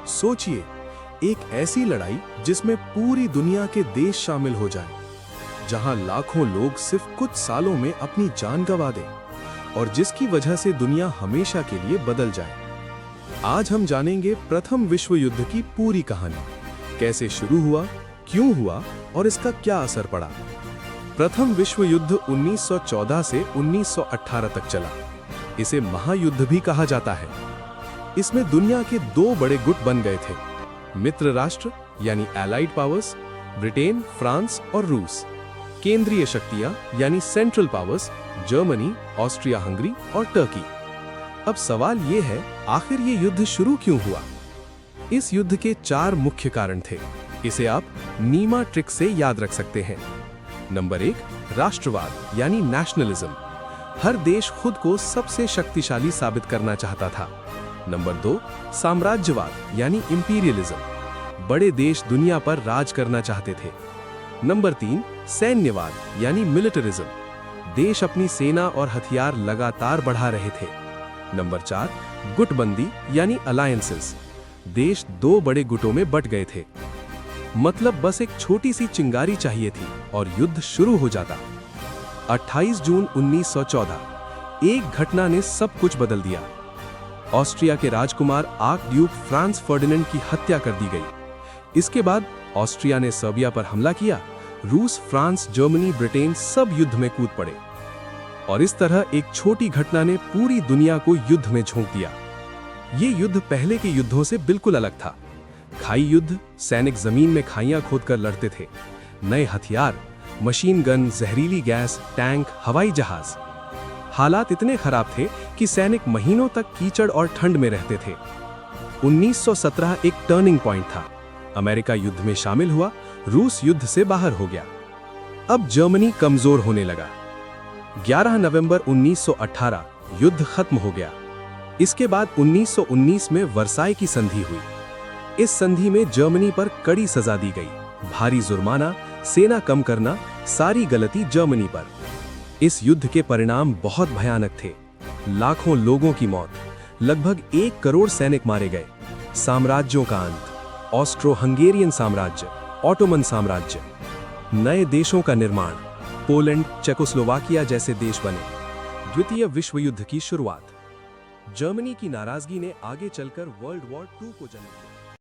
सोचिए, एक ऐसी लड़ाई जिसमें पूरी दुनिया के देश शामिल हो जाएं, जहां लाखों लोग सिर्फ कुछ सालों में अपनी जान गंवा दें और जिसकी वजह से दुनिया हमेशा के लिए बदल जाए। आज हम जानेंगे प्रथम विश्व युद्ध की पूरी कहानी, कैसे शुरू हुआ, क्यों हुआ और इसका क्या असर पड़ा। प्रथम विश्व युद्ध 1914 से 1918 तक चला। इसे महायुद्ध भी कहा जाता है। इसमें दुनिया के दो बड़े गुट बन गए थे, मित्र राष्ट्र यानी एलाइड पावर्स, ब्रिटेन, फ्रांस और रूस। केंद्रीय शक्तियां यानी central powers, Germany, Austria Hungary और टर्की। अब सवाल ये है, आखिर ये युद्ध शुरू क्यों हुआ? इस युद्ध के 4 मुख्य कारण थे। इसे आप नीमा ट्रिक से याद रख सकते हैं। नंबर 1, राष्ट्रवाद यानी नेशनलिज्म। हर देश खुद को सबसे शक्तिशाली साबित करना चाहता था। नंबर 2, साम्राज्यवाद यानी इंपीरियलिज्म। बड़े देश दुनिया पर राज करना चाहते थे। नंबर 3, सैन्यवाद यानी मिलिटरिज्म। देश अपनी सेना और हथियार लगातार बढ़ा रहे थे। नंबर 4, गुटबंदी यानी अलायंसेस। देश 2 बड़े गुटों में बट गए थे। मतलब बस एक छोटी सी चिंगारी चाहिए थी और युद्ध शुरू हो जाता। 28 जून 1914, एक घटना ने सब कुछ बदल दिया। ऑस्ट्रिया के राजकुमार आर्कड्यूक फ्रांस फर्डिनेंड की हत्या कर दी गई। इसके बाद ऑस्ट्रिया ने सर्बिया पर हमला किया। रूस, फ्रांस, जर्मनी, ब्रिटेन सब युद्ध में कूद पड़े। और इस तरह एक छोटी घटना ने पूरी दुनिया को युद्ध में झोंक दिया। ये युद्ध पहले के युद्धों से बिल्कुल अलग था। खाई युद्ध, सैनिक जमीन में खाइयां खोदकर लड़ते थे। नए हथियार, मशीन गन, जहरीली गैस, टैंक, हवाई जहाज। हालात इतने खराब थे कि सैनिक महीनों तक कीचड़ और ठंड में रहते थे। 1917 एक टर्निंग पॉइंट था। अमेरिका युद्ध में शामिल हुआ, रूस युद्ध से बाहर हो गया। अब जर्मनी कमजोर होने लगा। 11 नवंबर 1918 युद्ध खत्म हो गया। इसके बाद 1919 में वर्साई की संधि हुई। इस संधि में जर्मनी पर कड़ी सजा दी गई। भारी जुर्माना, सेना कम करना, सारी गलती जर्मनी पर। इस युद्ध के परिणाम बहुत भयानक थे। लाखों लोगों की मौत, लगभग 1 करोड़ सैनिक मारे गए। साम्राज्यों का अंत, ऑस्ट्रो हंगेरियन साम्राज्य, ऑटोमन साम्राज्य। नए देशों का निर्माण, पोलैंड, चेकोस्लोवाकिया जैसे देश बने। द्वितीय विश्व युद्ध की शुरुआत। जर्मनी की नाराजगी ने आगे चलकर वर्ल्ड वॉर 2 को जन्म दिया।